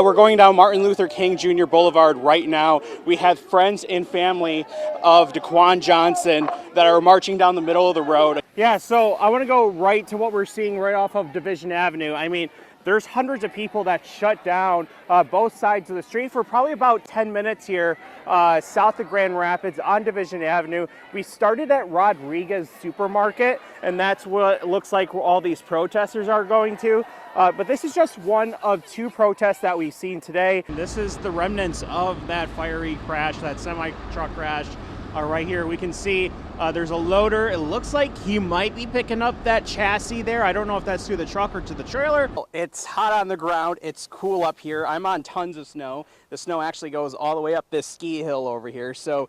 We're going down Martin Luther King Jr. Boulevard right now. We have friends and family of DeQuan Johnson that are marching down the middle of the road. Yeah, so I want to go right to what we're seeing right off of Division Avenue. I mean, there's hundreds of people that shut down both sides of the street for probably about 10 minutes here south of Grand Rapids on Division Avenue. We started at Rodriguez Supermarket, and that's what it looks like all these protesters are going to. But this is just one of two protests that we've seen today. This is the remnants of that fiery crash, that semi-truck crash. Right here we can see there's a loader. It looks like he might be picking up that chassis there. I don't know if that's to the truck or to the trailer. It's hot on the ground. It's cool up here. I'm on tons of snow. The snow actually goes all the way up this ski hill over here. So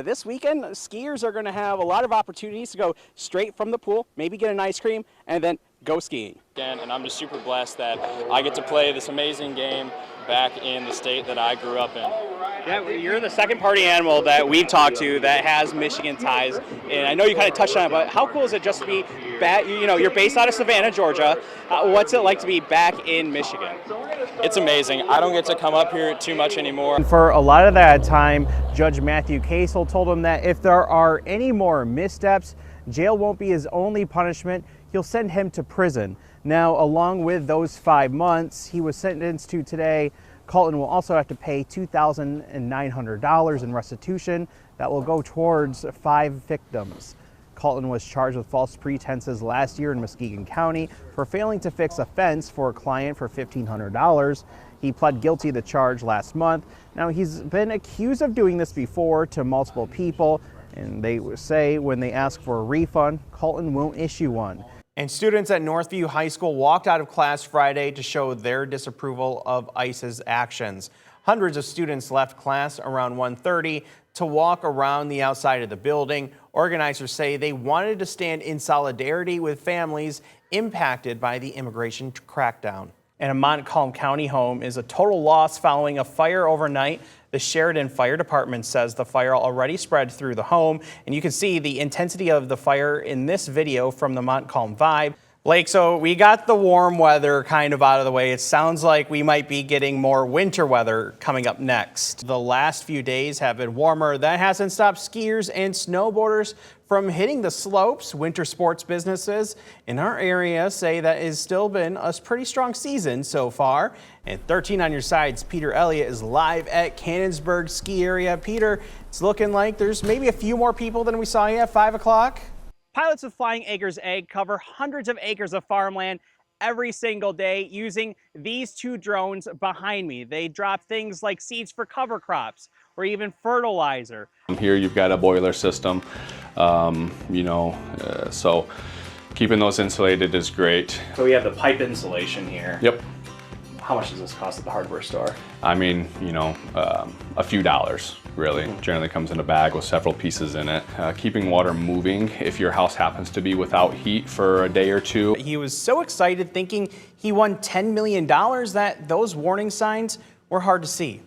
this weekend, skiers are going to have a lot of opportunities to go straight from the pool, maybe get an ice cream, and then go skiing. And I'm just super blessed that I get to play this amazing game back in the state that I grew up in. Yeah, you're the second party animal that we've talked to that has Michigan ties, and I know you kind of touched on it, but how cool is it just to be back, you know, you're based out of Savannah, Georgia. What's it like to be back in Michigan? It's amazing. I don't get to come up here too much anymore. And for a lot of that time, Judge Matthew Casel told him that if there are any more missteps, jail won't be his only punishment. He'll send him to prison. Now, along with those 5 months he was sentenced to today, Colton will also have to pay $2,900 in restitution that will go towards 5 victims. Colton was charged with false pretenses last year in Muskegon County for failing to fix a fence for a client for $1,500. He pled guilty to the charge last month. Now, he's been accused of doing this before to multiple people, and they say when they ask for a refund, Colton won't issue one. And students at Northview High School walked out of class Friday to show their disapproval of ICE's actions. Hundreds of students left class around 1:30 to walk around the outside of the building. Organizers say they wanted to stand in solidarity with families impacted by the immigration crackdown. And a Montcalm County home is a total loss following a fire overnight. The Sheridan Fire Department says the fire already spread through the home, and you can see the intensity of the fire in this video from the Montcalm Vibe. Blake, so we got the warm weather kind of out of the way. It sounds like we might be getting more winter weather coming up next. The last few days have been warmer. That hasn't stopped skiers and snowboarders from hitting the slopes. Winter sports businesses in our area say that has still been a pretty strong season so far. And 13 on your sides, Peter Elliott is live at Cannonsburg ski area. Peter, it's looking like there's maybe a few more people than we saw here at 5 o'clock. Pilots of Flying Acres Egg cover hundreds of acres of farmland every single day using these two drones behind me. They drop things like seeds for cover crops or even fertilizer. Here you've got a boiler system, so keeping those insulated is great. So we have the pipe insulation here. Yep. How much does this cost at the hardware store? I mean, a few dollars, really. Generally comes in a bag with several pieces in it. Keeping water moving if your house happens to be without heat for a day or two. He was so excited thinking he won $10 million that those warning signs were hard to see.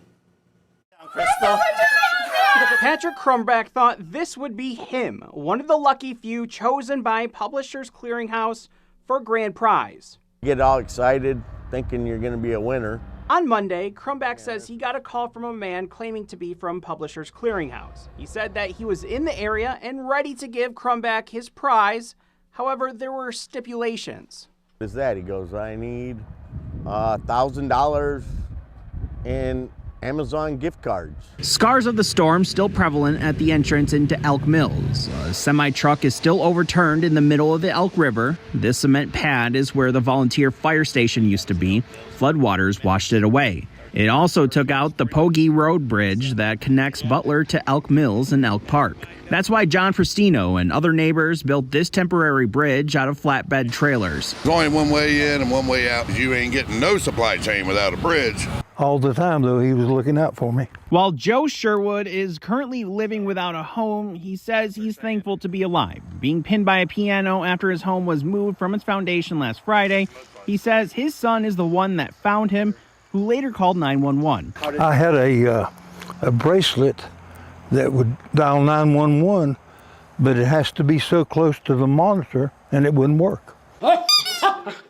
Patrick Crumback thought this would be him, one of the lucky few chosen by Publishers Clearinghouse for grand prize. Get all excited thinking you're going to be a winner. On Monday, Crumback says he got a call from a man claiming to be from Publishers Clearinghouse. He said that he was in the area and ready to give Crumback his prize. However, there were stipulations. What is that? He goes, I need $1,000 in Amazon gift cards. Scars of the storm still prevalent at the entrance into Elk Mills. A semi-truck is still overturned in the middle of the Elk River. This cement pad is where the volunteer fire station used to be. Floodwaters washed it away. It also took out the Pogee Road Bridge that connects Butler to Elk Mills and Elk Park. That's why John Prestino and other neighbors built this temporary bridge out of flatbed trailers. There's only one way in and one way out. You ain't getting no supply chain without a bridge. All the time, though, he was looking out for me. While Joe Sherwood is currently living without a home, he says he's thankful to be alive. Being pinned by a piano after his home was moved from its foundation last Friday, he says his son is the one that found him, who later called 911. I had a bracelet that would dial 911, but it has to be so close to the monitor, and it wouldn't work.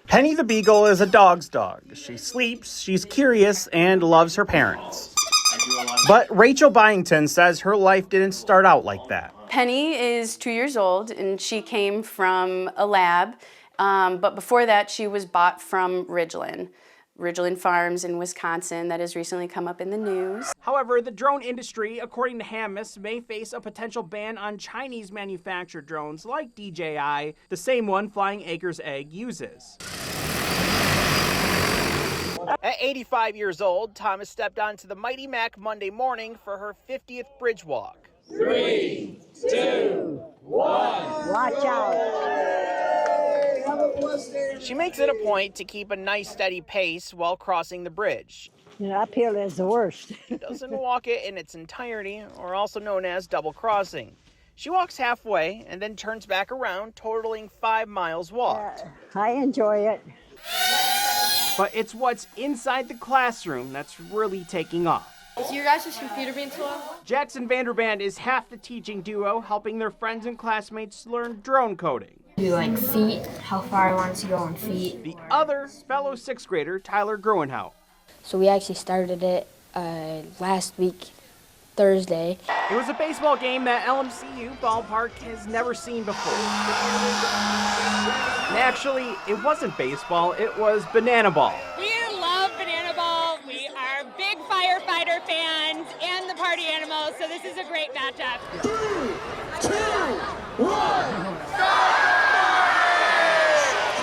Penny the Beagle is a dog's dog. She sleeps, she's curious, and loves her parents. But Rachel Byington says her life didn't start out like that. Penny is 2 years old, and she came from a lab, but before that she was bought from Ridgeland Farms in Wisconsin that has recently come up in the news. However, the drone industry, according to Hammis, may face a potential ban on Chinese manufactured drones like DJI, the same one Flying Acres Egg uses. At 85 years old, Thomas stepped onto the Mighty Mac Monday morning for her 50th bridge walk. 3, 2, 1. Watch out. She makes it a point to keep a nice steady pace while crossing the bridge. Uphill is the worst. She doesn't walk it in its entirety, or also known as double crossing. She walks halfway and then turns back around, totaling 5 miles walked. I enjoy it. But it's what's inside the classroom that's really taking off. Is your guys' computer being slow? Jackson Vanderband is half the teaching duo, helping their friends and classmates learn drone coding. Do like feet, how far I wanted to go on feet. The other, fellow 6th grader Tyler Gruenhout. So we actually started it last week, Thursday. It was a baseball game that LMCU ballpark has never seen before. And actually, it wasn't baseball, it was banana ball. We love banana ball. We are big firefighter fans and the party animals, so this is a great matchup. 3, 2, 1.